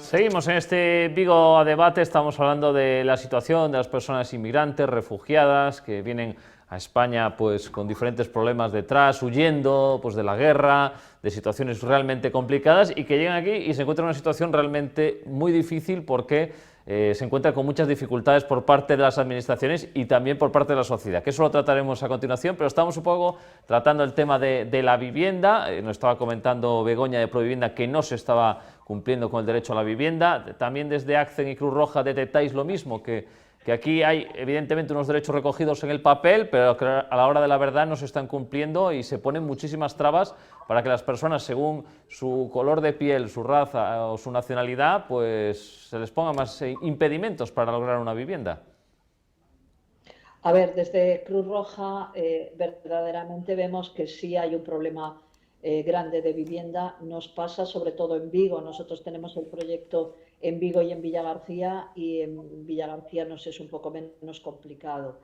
Seguimos en este Vigo a debate, estamos hablando de la situación de las personas inmigrantes, refugiadas, que vienen a España pues con diferentes problemas detrás, huyendo pues de la guerra, de situaciones realmente complicadas y que llegan aquí y se encuentran en una situación realmente muy difícil porque se encuentran con muchas dificultades por parte de las administraciones y también por parte de la sociedad, que eso lo trataremos a continuación, pero estamos un poco tratando el tema de la vivienda. Nos estaba comentando Begoña de Provivienda que no se estaba cumpliendo con el derecho a la vivienda. También desde ACCEN y Cruz Roja detectáis lo mismo, que aquí hay evidentemente unos derechos recogidos en el papel, pero que a la hora de la verdad no se están cumpliendo y se ponen muchísimas trabas para que las personas, según su color de piel, su raza o su nacionalidad, pues se les pongan más impedimentos para lograr una vivienda. A ver, desde Cruz Roja verdaderamente vemos que sí hay un problema grande de vivienda. Nos pasa sobre todo en Vigo. Nosotros tenemos el proyecto en Vigo y en Villagarcía, y en Villagarcía nos es un poco menos complicado.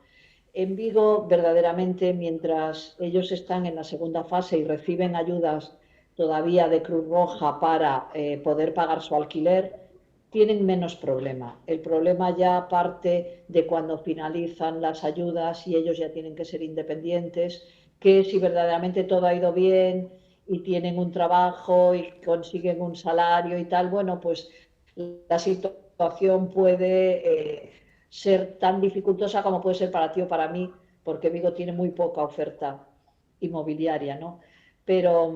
En Vigo, verdaderamente, mientras ellos están en la segunda fase y reciben ayudas todavía de Cruz Roja para poder pagar su alquiler, tienen menos problema. El problema ya parte de cuando finalizan las ayudas y ellos ya tienen que ser independientes, que si verdaderamente todo ha ido bien y tienen un trabajo y consiguen un salario y tal, bueno, pues la situación puede ser tan dificultosa como puede ser para ti o para mí, porque Vigo tiene muy poca oferta inmobiliaria, ¿no? Pero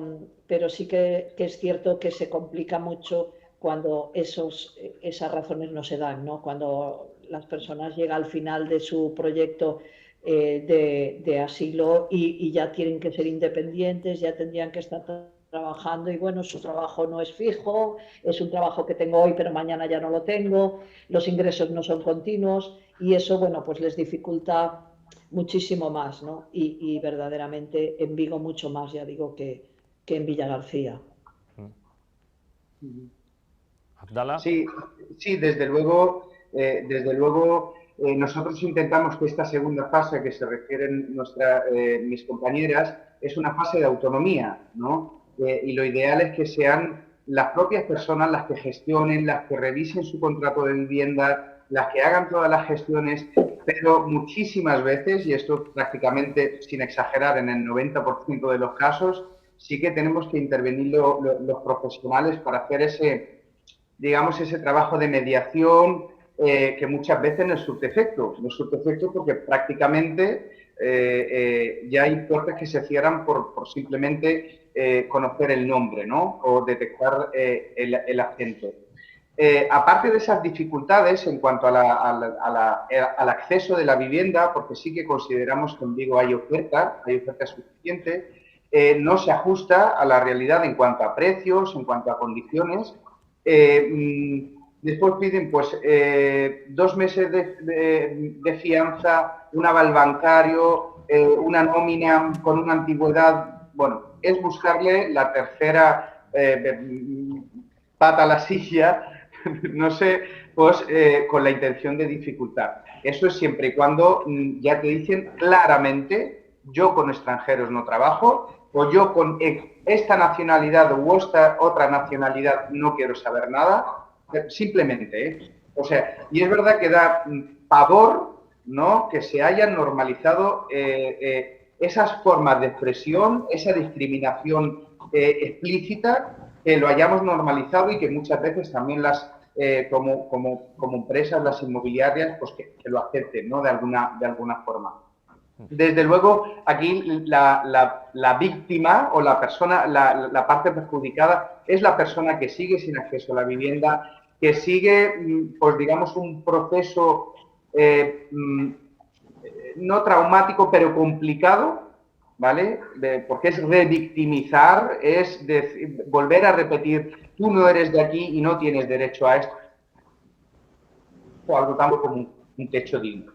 sí que es cierto que se complica mucho cuando esas razones no se dan, ¿no? Cuando las personas llegan al final de su proyecto de asilo y ya tienen que ser independientes, ya tendrían que estar trabajando y bueno, su trabajo no es fijo, es un trabajo que tengo hoy pero mañana ya no lo tengo, los ingresos no son continuos y eso, bueno, pues les dificulta muchísimo más, ¿no? Y verdaderamente en Vigo mucho más, ya digo, que en Villagarcía. Abdala. Sí, sí, desde luego nosotros intentamos que esta segunda fase a que se refieren mis compañeras es una fase de autonomía, ¿no? Y lo ideal es que sean las propias personas las que gestionen, las que revisen su contrato de vivienda, las que hagan todas las gestiones, pero muchísimas veces, y esto prácticamente sin exagerar en el 90% de los casos, sí que tenemos que intervenir los profesionales para hacer ese trabajo de mediación que muchas veces no es subdefecto. No es subdefecto porque prácticamente ya hay puertas que se cierran por simplemente conocer el nombre, ¿no? O detectar el acento. Aparte de esas dificultades en cuanto al acceso de la vivienda, porque sí que consideramos que en Vigo hay oferta suficiente, no se ajusta a la realidad en cuanto a precios, en cuanto a condiciones. Después piden pues 2 meses de fianza, un aval bancario, una nómina con una antigüedad. Bueno, es buscarle la tercera pata a la silla, no sé, pues con la intención de dificultar. Eso es siempre y cuando ya te dicen claramente: yo con extranjeros no trabajo, o yo con esta nacionalidad u esta otra nacionalidad no quiero saber nada, simplemente, ¿eh? O sea, y es verdad que da pavor, ¿no?, que se hayan normalizado esas formas de expresión, esa discriminación explícita, que lo hayamos normalizado y que muchas veces también como empresas, las inmobiliarias, pues que lo acepten, ¿no?, de alguna forma. Desde luego, aquí la víctima o la persona, la parte perjudicada es la persona que sigue sin acceso a la vivienda, que sigue, pues digamos, un proceso no traumático, pero complicado, ¿vale? Porque es revictimizar, es volver a repetir: tú no eres de aquí y no tienes derecho a esto, o algo tan como un techo digno.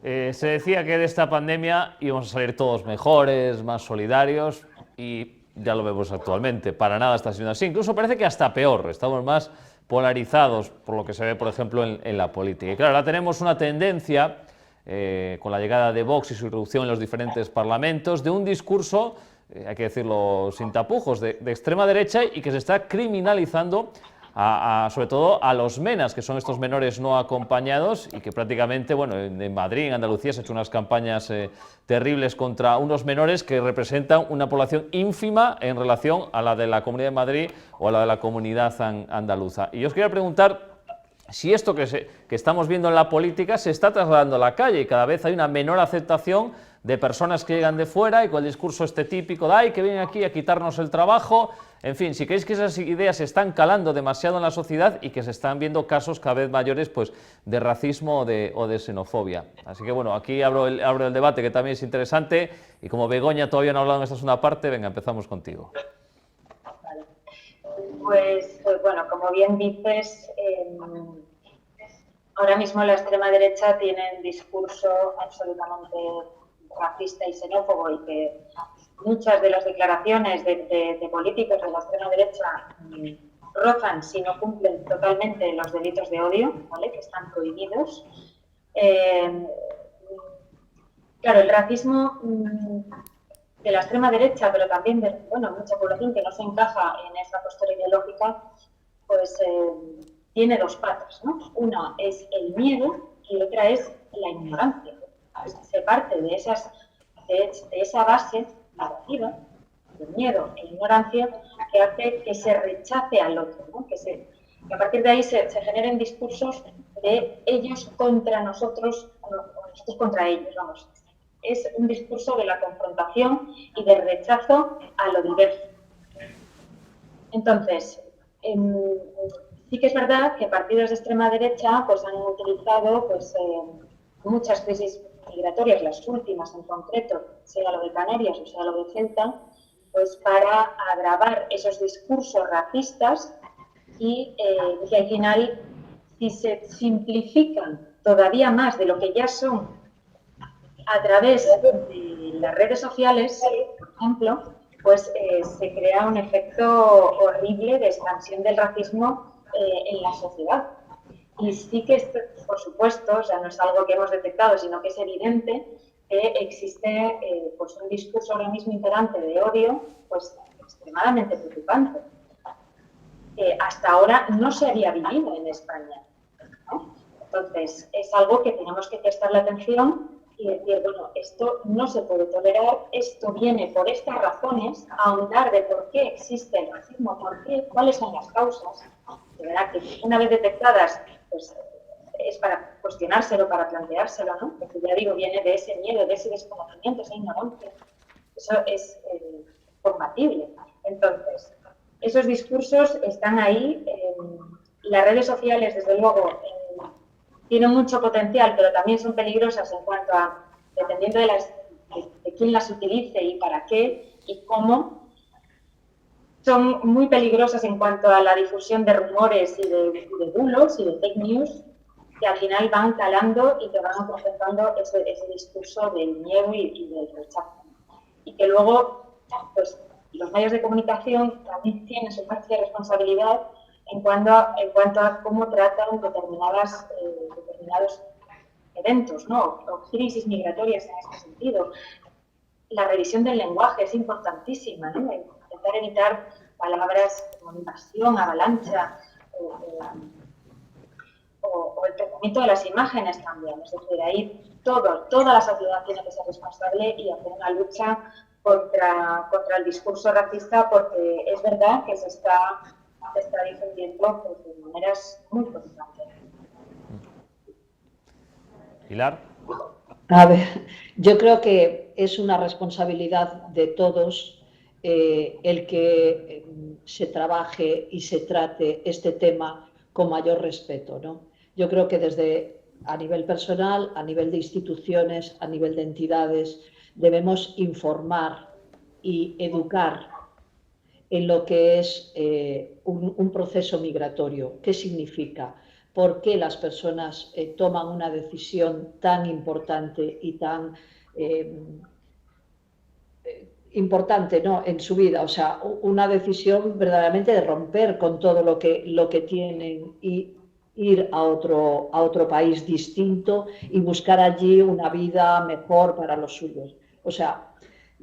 Se decía que de esta pandemia íbamos a salir todos mejores, más solidarios, y ya lo vemos actualmente. Para nada está siendo así. Incluso parece que hasta peor. Estamos más polarizados por lo que se ve, por ejemplo, en la política. Y claro, ahora tenemos una tendencia, con la llegada de Vox y su irrupción en los diferentes parlamentos, de un discurso hay que decirlo sin tapujos, de extrema derecha y que se está criminalizando sobre todo a los MENAs, que son estos menores no acompañados y que prácticamente, bueno, en Madrid, en Andalucía, se han hecho unas campañas terribles contra unos menores que representan una población ínfima en relación a la de la Comunidad de Madrid o a la de la comunidad andaluza. Y yo os quería preguntar si esto que estamos viendo en la política se está trasladando a la calle y cada vez hay una menor aceptación de personas que llegan de fuera y con el discurso este típico de ¡ay, que vienen aquí a quitarnos el trabajo! En fin, si creéis que esas ideas se están calando demasiado en la sociedad y que se están viendo casos cada vez mayores pues, de racismo o de xenofobia. Así que bueno, aquí abro el debate, que también es interesante, y como Begoña todavía no ha hablado en esta segunda parte, venga, empezamos contigo. Vale. Pues bueno, como bien dices, ahora mismo la extrema derecha tiene un discurso absolutamente racista y xenófobo y que muchas de las declaraciones de políticos de la extrema derecha rozan, si no cumplen totalmente, los delitos de odio, ¿vale?, que están prohibidos. Claro, el racismo de la extrema derecha, pero también de mucha población que no se encaja en esa postura ideológica, pues tiene dos patas, ¿no? Una es el miedo y otra es la ignorancia. Se parte de esa base narrativa, de miedo e ignorancia, que hace que se rechace al otro, ¿no? Que a partir de ahí se generen discursos de ellos contra nosotros, o nosotros contra ellos, vamos. Es un discurso de la confrontación y del rechazo a lo diverso. Entonces, sí que es verdad que partidos de extrema derecha pues, han utilizado pues, muchas crisis migratorias, las últimas en concreto, sea lo de Canarias o sea lo de Ceuta, pues para agravar esos discursos racistas y que al final, si se simplifican todavía más de lo que ya son a través de las redes sociales, por ejemplo, pues se crea un efecto horrible de expansión del racismo en la sociedad. Y sí que esto, por supuesto, o sea, no es algo que hemos detectado, sino que es evidente que existe pues un discurso ahora mismo imperante de odio pues extremadamente preocupante, que hasta ahora no se había vivido en España, ¿no? Entonces, es algo que tenemos que prestarle atención y decir, bueno, esto no se puede tolerar, esto viene por estas razones, ahondar de por qué existe el racismo, cuáles son las causas. De verdad que una vez detectadas, pues es para cuestionárselo, para planteárselo, ¿no? Porque ya digo, viene de ese miedo, de ese desconocimiento, esa ignorancia. Eso es combatible. Entonces, esos discursos están ahí. Las redes sociales, desde luego, tienen mucho potencial, pero también son peligrosas en cuanto a, dependiendo de quién las utilice y para qué y cómo, son muy peligrosas en cuanto a la difusión de rumores y de bulos y de fake news, que al final van calando y que van acrecentando ese discurso del miedo y del rechazo. Y que luego, pues, los medios de comunicación también tienen su parte de responsabilidad en cuanto a cómo tratan determinados eventos, ¿no? O crisis migratorias en este sentido. La revisión del lenguaje es importantísima, ¿no? Intentar evitar palabras como invasión, avalancha, o el tratamiento de las imágenes también. Es decir, ahí toda la sociedad tiene que ser responsable y hacer una lucha contra el discurso racista, porque es verdad que se está difundiendo pues, de maneras muy preocupantes. Pilar. A ver, yo creo que es una responsabilidad de todos el que se trabaje y se trate este tema con mayor respeto, ¿no? Yo creo que a nivel personal, a nivel de instituciones, a nivel de entidades, debemos informar y educar en lo que es un proceso migratorio. ¿Qué significa? ¿Por qué las personas toman una decisión tan importante y tan importante, ¿no?, en su vida? O sea, una decisión verdaderamente de romper con todo lo que tienen y ir a otro país distinto y buscar allí una vida mejor para los suyos. O sea,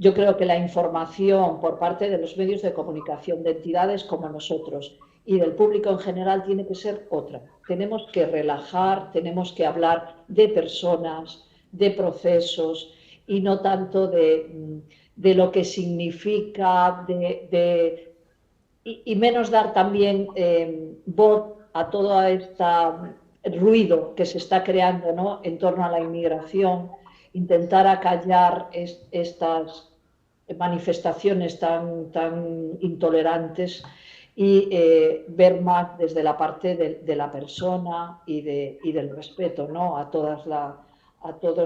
yo creo que la información por parte de los medios de comunicación, de entidades como nosotros y del público en general tiene que ser otra. Tenemos que relajar, tenemos que hablar de personas, de procesos y no tanto de lo que significa, y menos dar también voz a todo este ruido que se está creando, ¿no?, en torno a la inmigración, intentar acallar estas manifestaciones tan intolerantes y ver más desde la parte de la persona y del respeto, ¿no?, a todos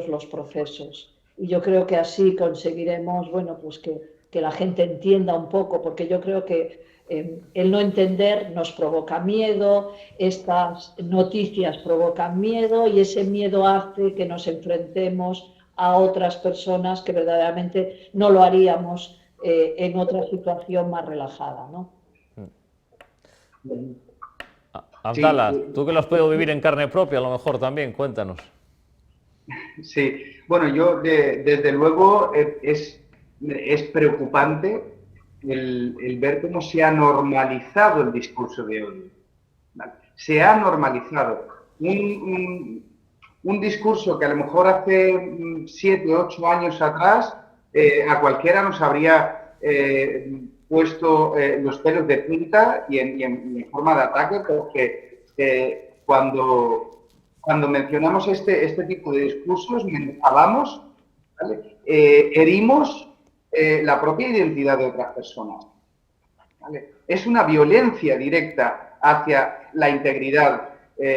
los procesos. Y yo creo que así conseguiremos, bueno, pues que la gente entienda un poco, porque yo creo que el no entender nos provoca miedo, estas noticias provocan miedo y ese miedo hace que nos enfrentemos a otras personas que verdaderamente no lo haríamos en otra situación más relajada, ¿no? Abdala, tú que lo has podido vivir en carne propia, a lo mejor también, cuéntanos. Sí, bueno, yo desde luego es preocupante el ver cómo se ha normalizado el discurso de odio. ¿Vale? Se ha normalizado un discurso que a lo mejor hace 7, 8 años atrás a cualquiera nos habría puesto los pelos de punta y en forma de ataque, porque cuando mencionamos este tipo de discursos, hablamos, ¿vale? Herimos la propia identidad de otras personas, ¿vale? Es una violencia directa hacia la integridad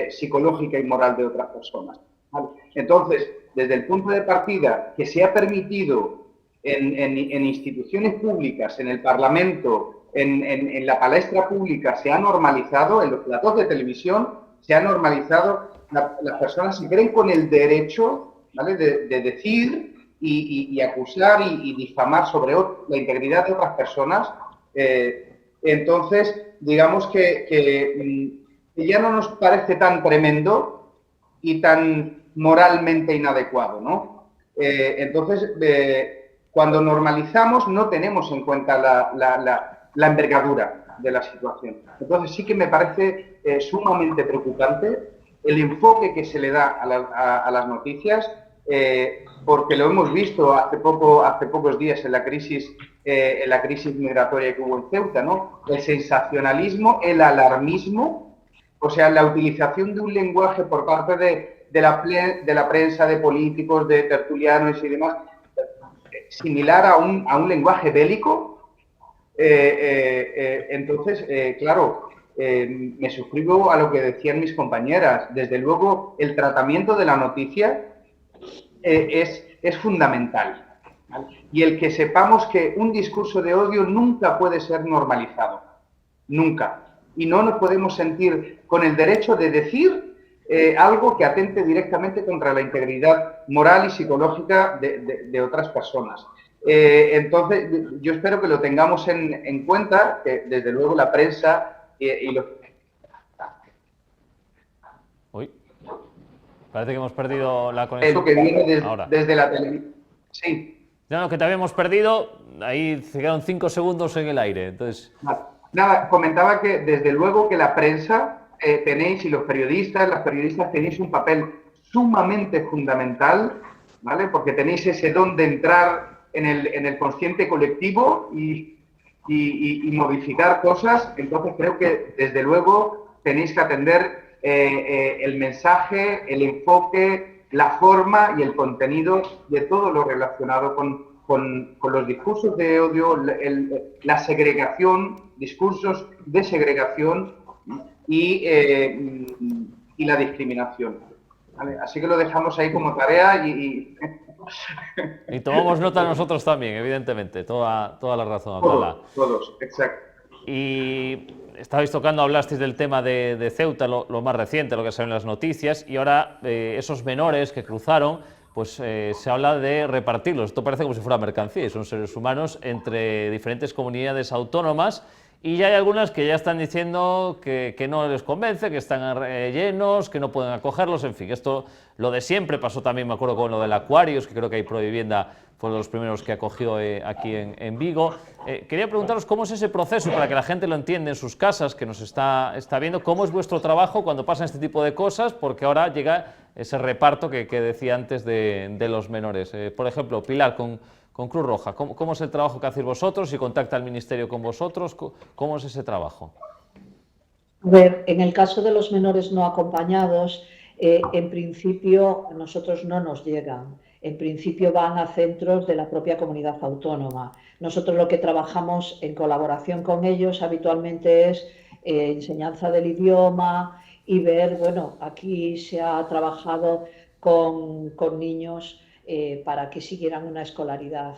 psicológica y moral de otras personas, ¿vale? Entonces, desde el punto de partida que se ha permitido en instituciones públicas, en el Parlamento, en la palestra pública, se ha normalizado, en los platos de televisión, se ha normalizado, las personas se creen con el derecho, ¿vale?, de decir y acusar y difamar sobre la integridad de otras personas. Entonces, digamos que ya no nos parece tan tremendo y tan moralmente inadecuado, ¿no? Entonces, cuando normalizamos no tenemos en cuenta la envergadura de la situación. Entonces sí que me parece sumamente preocupante el enfoque que se le da a las noticias, porque lo hemos visto hace pocos días en la crisis migratoria que hubo en Ceuta, ¿no? El sensacionalismo, el alarmismo, o sea, la utilización de un lenguaje por parte de la prensa, de políticos, de tertulianos y demás, similar a un lenguaje bélico. Entonces, claro, me suscribo a lo que decían mis compañeras. Desde luego, el tratamiento de la noticia es fundamental, ¿vale? Y el que sepamos que un discurso de odio nunca puede ser normalizado, nunca. Y no nos podemos sentir con el derecho de decir algo que atente directamente contra la integridad moral y psicológica de otras personas. Entonces, yo espero que lo tengamos en cuenta, que desde luego la prensa y los... Uy, parece que hemos perdido la conexión. Eso que viene desde la televisión. Sí. No, que te habíamos perdido, ahí se quedaron 5 segundos en el aire, entonces... Nada, comentaba que desde luego que la prensa tenéis, y los periodistas, las periodistas tenéis un papel sumamente fundamental, ¿vale? Porque tenéis ese don de entrar en el consciente colectivo y modificar cosas. Entonces creo que desde luego tenéis que atender el mensaje, el enfoque, la forma y el contenido de todo lo relacionado con los discursos de odio, la segregación, discursos de segregación y la discriminación, ¿vale? Así que lo dejamos ahí como tarea y tomamos nota nosotros también, evidentemente, toda la razón, Abdala. Todos, exacto. Y estabais tocando, hablasteis del tema de Ceuta, lo más reciente, lo que sale en las noticias, y ahora esos menores que cruzaron, pues se habla de repartirlos. Esto parece como si fuera mercancía, y son seres humanos entre diferentes comunidades autónomas, Y ya hay algunas que ya están diciendo que no les convence, que están llenos, que no pueden acogerlos, en fin, esto lo de siempre, pasó también, me acuerdo, con lo del Aquarius, que creo que hay Provivienda fue de los primeros que acogió aquí en Vigo. Quería preguntaros cómo es ese proceso, para que la gente lo entienda en sus casas, que nos está viendo, cómo es vuestro trabajo cuando pasan este tipo de cosas, porque ahora llega ese reparto que decía antes de los menores. Por ejemplo, Pilar, con Cruz Roja, ¿cómo es el trabajo que hacéis vosotros? ¿Si contacta el Ministerio con vosotros? ¿Cómo es ese trabajo? A ver, en el caso de los menores no acompañados, en principio a nosotros no nos llegan. En principio van a centros de la propia comunidad autónoma. Nosotros lo que trabajamos en colaboración con ellos habitualmente es enseñanza del idioma y ver, bueno, aquí se ha trabajado con niños para que siguieran una escolaridad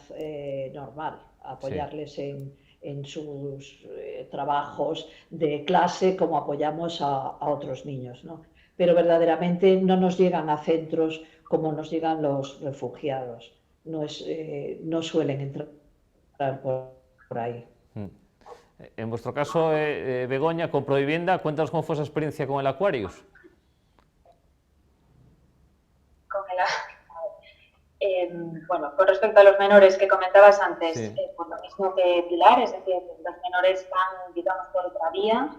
normal, apoyarles en sus trabajos de clase como apoyamos a otros niños, ¿no? Pero verdaderamente no nos llegan a centros como nos llegan los refugiados, no suelen entrar por ahí. En vuestro caso, Begoña, con Provivienda, cuéntanos cómo fue esa experiencia con el Aquarius. Bueno, con respecto a los menores que comentabas antes, Sí. Por lo mismo que Pilar, es decir, los menores van, digamos, por otra vía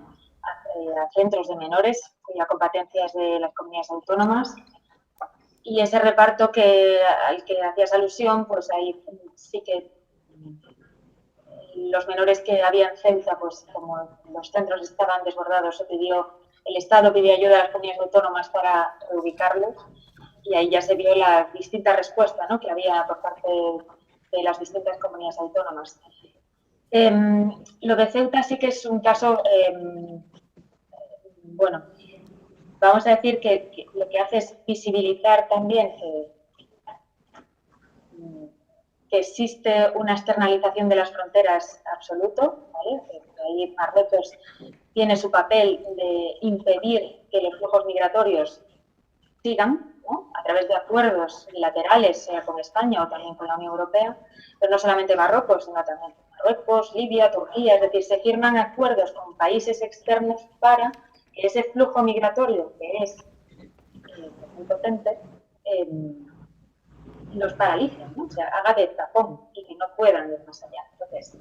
a centros de menores cuya competencia es de las comunidades autónomas, y ese reparto al que hacías alusión, pues ahí sí que los menores que había en Ceuta, pues como los centros estaban desbordados, el Estado pidió ayuda a las comunidades autónomas para reubicarlos, y ahí ya se vio la distinta respuesta, ¿no?, que había por parte de las distintas comunidades autónomas. Lo de Ceuta sí que es un caso, bueno, vamos a decir que lo que hace es visibilizar también que existe una externalización de las fronteras absoluto, ¿vale? Que ahí Marruecos tiene su papel de impedir que los flujos migratorios sigan, ¿no?, a través de acuerdos bilaterales, sea con España o también con la Unión Europea, pero no solamente Marruecos, sino también Marruecos, Libia, Turquía, es decir, se firman acuerdos con países externos para que ese flujo migratorio, que es muy potente, los paralice, ¿no?, o sea, haga de tapón y que no puedan ir más allá. Entonces,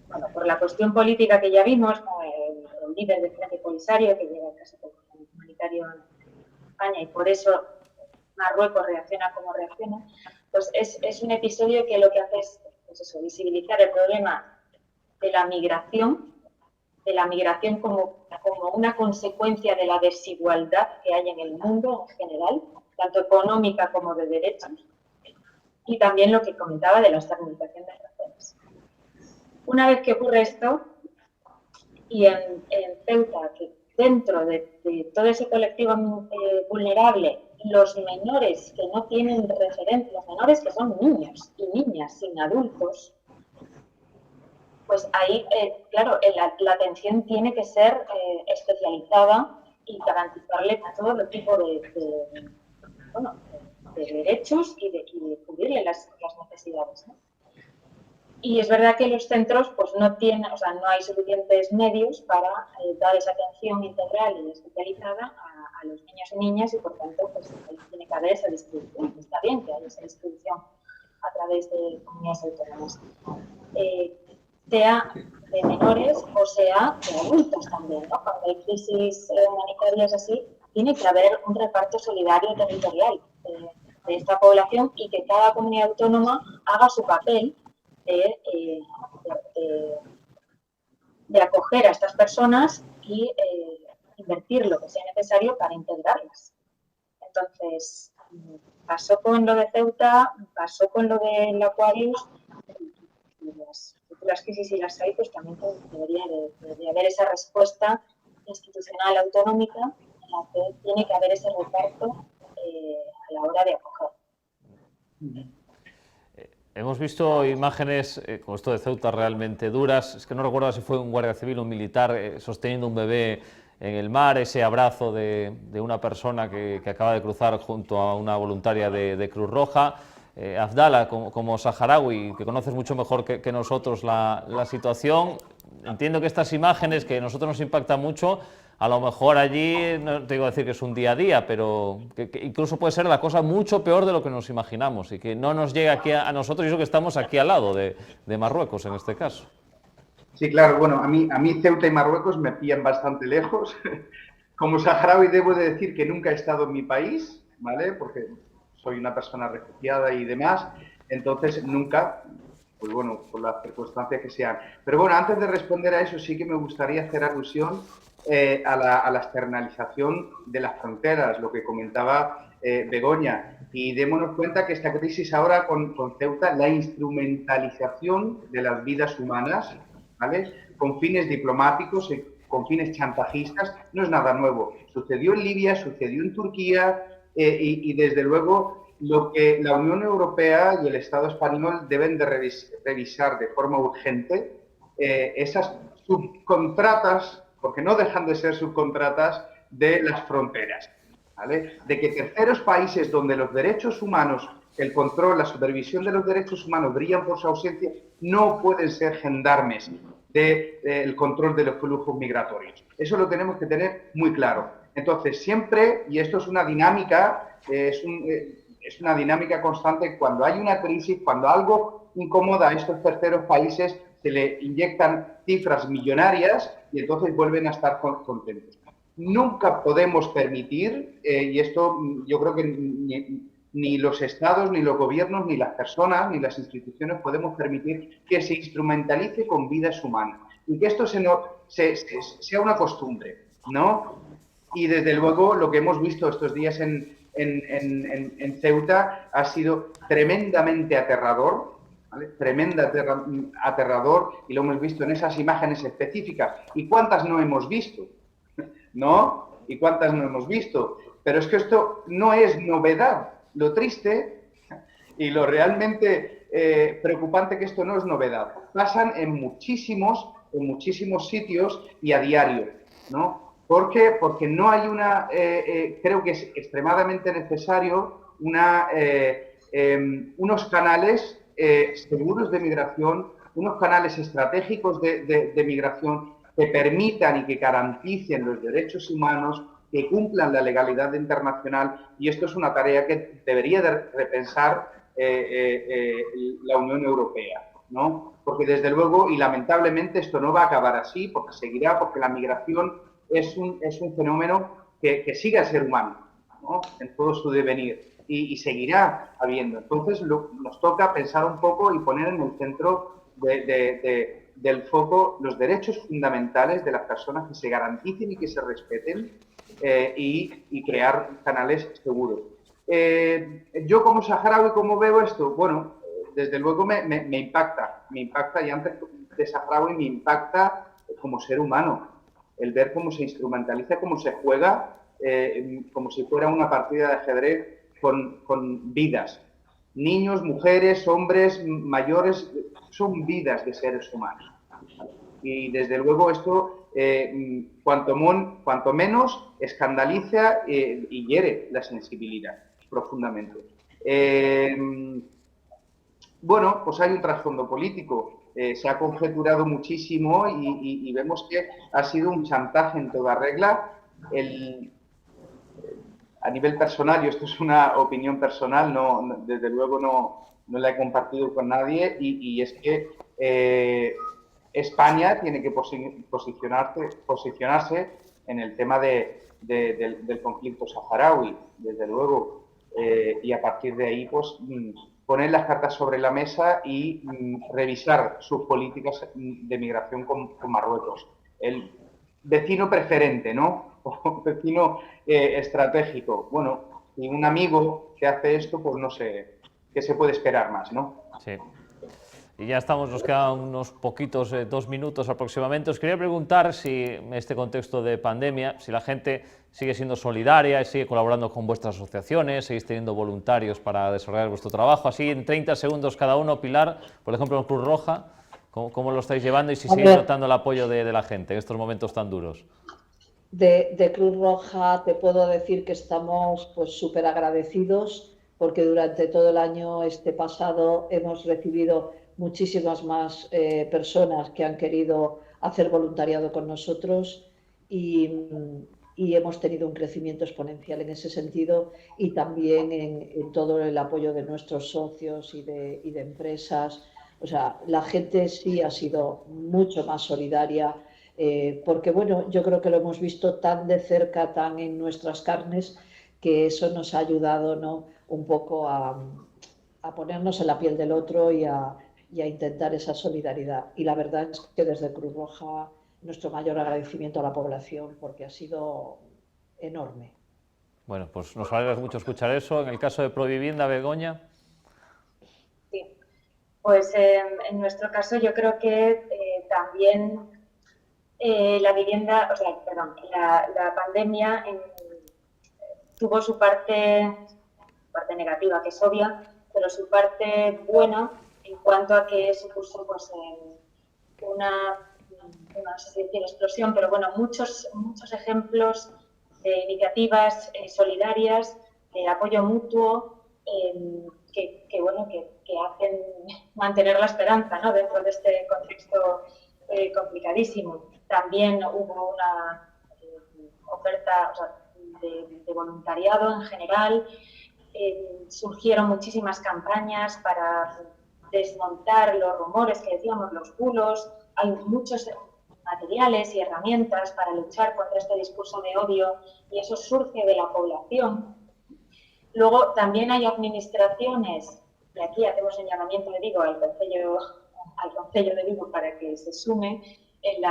bueno, por la cuestión política que ya vimos, como el líder del Frente Polisario, que lleva casi todo el humanitario en España, y por eso Marruecos reacciona como reacciona, pues es un episodio que lo que hace es, pues eso, visibilizar el problema de la migración como una consecuencia de la desigualdad que hay en el mundo en general, tanto económica como de derechos, y también lo que comentaba de la externalización de fronteras. Una vez que ocurre esto, y en Ceuta, que dentro de todo ese colectivo vulnerable, los menores que no tienen referencia, los menores que son niños y niñas sin adultos, pues ahí, claro, la atención tiene que ser especializada y garantizarle todo tipo de derechos y de cubrirle las necesidades, ¿no? Y es verdad que los centros pues no tienen, o sea, no hay suficientes medios para dar esa atención integral y especializada a los niños y niñas, y por tanto pues ahí tiene que haber esa distribución. Está bien que haya esa distribución a través de comunidades autónomas, sea de menores o sea de adultos también, ¿no? Cuando hay crisis humanitarias así, tiene que haber un reparto solidario territorial de esta población, y que cada comunidad autónoma haga su papel de acoger a estas personas y invertir lo que sea necesario para integrarlas. Entonces, pasó con lo de Ceuta, pasó con lo del Aquarius, y las futuras crisis, y las hay, pues también debería haber esa respuesta institucional autonómica en la que tiene que haber ese reparto a la hora de acoger. Hemos visto imágenes, con esto de Ceuta, realmente duras. Es que no recuerdo si fue un guardia civil o un militar sosteniendo un bebé en el mar, ese abrazo de una persona que acaba de cruzar junto a una voluntaria de Cruz Roja. Afdala, como saharaui, que conoces mucho mejor que nosotros la situación, entiendo que estas imágenes que a nosotros nos impactan mucho, a lo mejor allí, no te digo decir que es un día a día, pero que incluso puede ser la cosa mucho peor de lo que nos imaginamos y que no nos llega aquí a nosotros, y eso que estamos aquí al lado de Marruecos en este caso. Sí, claro, bueno, a mí Ceuta y Marruecos me pillan bastante lejos. Como saharaui debo de decir que nunca he estado en mi país, ¿vale? Porque soy una persona refugiada y demás, entonces nunca, pues bueno, por las circunstancias que sean. Pero bueno, antes de responder a eso sí que me gustaría hacer alusión a la externalización de las fronteras, lo que comentaba Begoña. Y démonos cuenta que esta crisis ahora con Ceuta, la instrumentalización de las vidas humanas, ¿vale? Con fines diplomáticos, con fines chantajistas, no es nada nuevo. Sucedió en Libia, sucedió en Turquía y desde luego lo que la Unión Europea y el Estado español deben de revisar de forma urgente esas subcontratas, porque no dejan de ser subcontratas de las fronteras, ¿vale? De que terceros países donde los derechos humanos, el control, la supervisión de los derechos humanos brillan por su ausencia, no pueden ser gendarmes del control de los flujos migratorios. Eso lo tenemos que tener muy claro. Entonces, siempre, y esto es una dinámica, es una dinámica constante, cuando hay una crisis, cuando algo incomoda a estos terceros países, se le inyectan cifras millonarias y entonces vuelven a estar contentos. Nunca podemos permitir, y esto yo creo que ni los estados, ni los gobiernos, ni las personas, ni las instituciones podemos permitir que se instrumentalice con vidas humanas y que esto sea una costumbre, ¿no? Y desde luego lo que hemos visto estos días en Ceuta ha sido tremendamente aterrador, ¿vale? Aterrador, y lo hemos visto en esas imágenes específicas. ¿Y cuántas no hemos visto? ¿No? ¿Y cuántas no hemos visto? Pero es que esto no es novedad. Lo triste y lo realmente preocupante que esto no es novedad. Pasan en muchísimos sitios y a diario, ¿no? ¿Por qué? Porque no hay creo que es extremadamente necesario unos canales seguros de migración, unos canales estratégicos de migración que permitan y que garanticen los derechos humanos, que cumplan la legalidad internacional, y esto es una tarea que debería de repensar la Unión Europea, ¿no? Porque desde luego, y lamentablemente, esto no va a acabar así, porque seguirá, porque la migración es un fenómeno que sigue al ser humano, ¿no? En todo su devenir, y seguirá habiendo. Entonces nos toca pensar un poco y poner en el centro del foco los derechos fundamentales de las personas, que se garanticen y que se respeten, y crear canales seguros. Yo como saharaui, ¿cómo veo esto? Bueno, desde luego me impacta, y antes de saharaui me impacta como ser humano, el ver cómo se instrumentaliza, cómo se juega, como si fuera una partida de ajedrez con vidas. Niños, mujeres, hombres, mayores, son vidas de seres humanos. Y desde luego esto, cuanto menos, escandaliza y hiere la sensibilidad profundamente. Bueno, pues hay un trasfondo político. Se ha conjeturado muchísimo y vemos que ha sido un chantaje en toda regla. A nivel personal, y esto es una opinión personal, desde luego no la he compartido con nadie, y es que España tiene que posicionarse en el tema del conflicto saharaui, desde luego, y a partir de ahí pues poner las cartas sobre la mesa y revisar sus políticas de migración con Marruecos. El vecino preferente, ¿no? O vecino estratégico. Bueno, y un amigo que hace esto, pues no sé, ¿qué se puede esperar más, no? Sí. Y ya estamos, nos quedan unos poquitos, 2 minutos aproximadamente. Os quería preguntar si en este contexto de pandemia, si la gente sigue siendo solidaria y sigue colaborando con vuestras asociaciones, seguís teniendo voluntarios para desarrollar vuestro trabajo. Así, en 30 segundos cada uno, Pilar, por ejemplo, en Cruz Roja, ¿cómo lo estáis llevando y si seguís notando el apoyo de la gente en estos momentos tan duros? De Cruz Roja te puedo decir que estamos pues súper agradecidos, porque durante todo el año pasado hemos recibido muchísimas más personas que han querido hacer voluntariado con nosotros y hemos tenido un crecimiento exponencial en ese sentido y también en todo el apoyo de nuestros socios y de empresas. O sea, la gente sí ha sido mucho más solidaria porque, bueno, yo creo que lo hemos visto tan de cerca, tan en nuestras carnes, que eso nos ha ayudado, ¿no?, un poco a ponernos en la piel del otro y a intentar esa solidaridad. Y la verdad es que desde Cruz Roja nuestro mayor agradecimiento a la población porque ha sido enorme. Bueno, pues nos alegra mucho escuchar eso. En el caso de Provivienda, Begoña. Sí, pues en nuestro caso yo creo que también la vivienda, o sea, perdón, la pandemia tuvo su parte negativa, que es obvia, pero su parte buena en cuanto a que supuso pues, no sé si decir explosión, pero bueno, muchos ejemplos de iniciativas solidarias, de apoyo mutuo, que hacen mantener la esperanza, ¿no?, dentro de este contexto complicadísimo. También hubo una oferta, o sea, de voluntariado en general. Surgieron muchísimas campañas para desmontar los rumores que decíamos, los bulos. Hay muchos materiales y herramientas para luchar contra este discurso de odio y eso surge de la población. Luego también hay administraciones, y aquí hacemos un llamamiento de Vigo al Concello de Vigo para que se sume en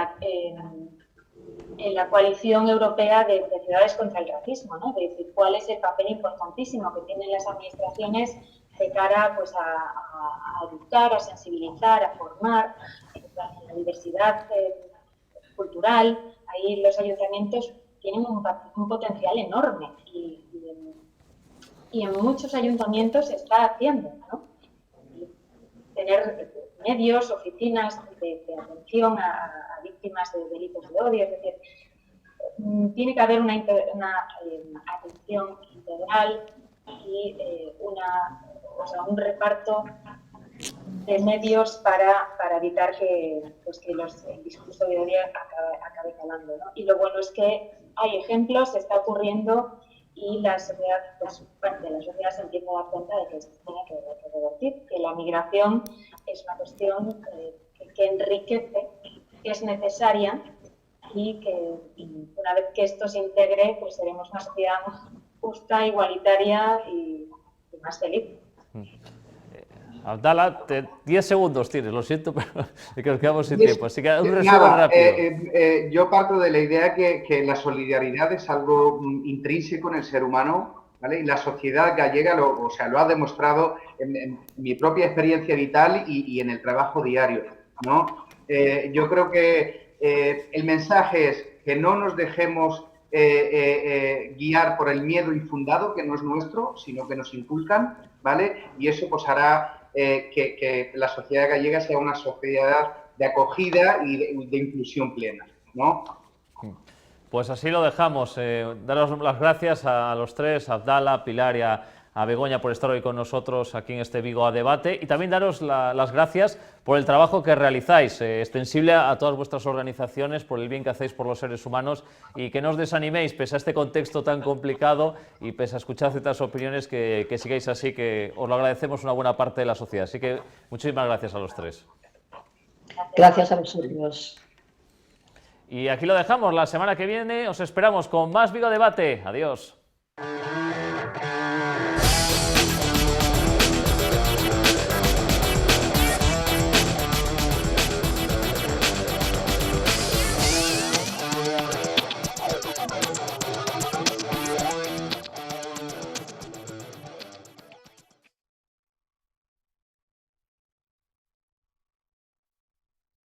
la coalición europea de ciudades contra el racismo, ¿no? De decir, cuál es el papel importantísimo que tienen las administraciones de cara pues, a educar, a sensibilizar, a formar en la diversidad cultural. Ahí los ayuntamientos tienen un potencial enorme y en muchos ayuntamientos se está haciendo, ¿no? Tener medios, oficinas de atención a víctimas de delitos de odio, es decir, tiene que haber una atención integral y un reparto de medios para evitar que el discurso de odio acabe calando, ¿no? Y lo bueno es que hay ejemplos, se está ocurriendo y la sociedad, pues, parte de la sociedad se empieza a dar cuenta de que se tiene que revertir, que la migración es una cuestión que enriquece, que es necesaria y que una vez que esto se integre, pues seremos una sociedad justa, igualitaria y más feliz. Abdala, 10 segundos tienes, lo siento, pero que nos quedamos sin tiempo, así que un resumen rápido. Yo parto de la idea que la solidaridad es algo intrínseco en el ser humano, ¿vale? Y la sociedad gallega lo ha demostrado en mi propia experiencia vital y en el trabajo diario, ¿no? Yo creo que el mensaje es que no nos dejemos guiar por el miedo infundado, que no es nuestro, sino que nos inculcan, ¿vale? Y eso pues hará que la sociedad gallega sea una sociedad de acogida y de inclusión plena, ¿no? Pues así lo dejamos. Daros las gracias a los tres, a Abdala, Pilar y a Begoña por estar hoy con nosotros aquí en este Vigo a Debate y también daros las gracias por el trabajo que realizáis, extensible a todas vuestras organizaciones, por el bien que hacéis por los seres humanos y que no os desaniméis pese a este contexto tan complicado y pese a escuchar ciertas opiniones que sigáis así, que os lo agradecemos una buena parte de la sociedad. Así que muchísimas gracias a los tres. Gracias a vosotros. Y aquí lo dejamos. La semana que viene os esperamos con más Vigo Debate. Adiós.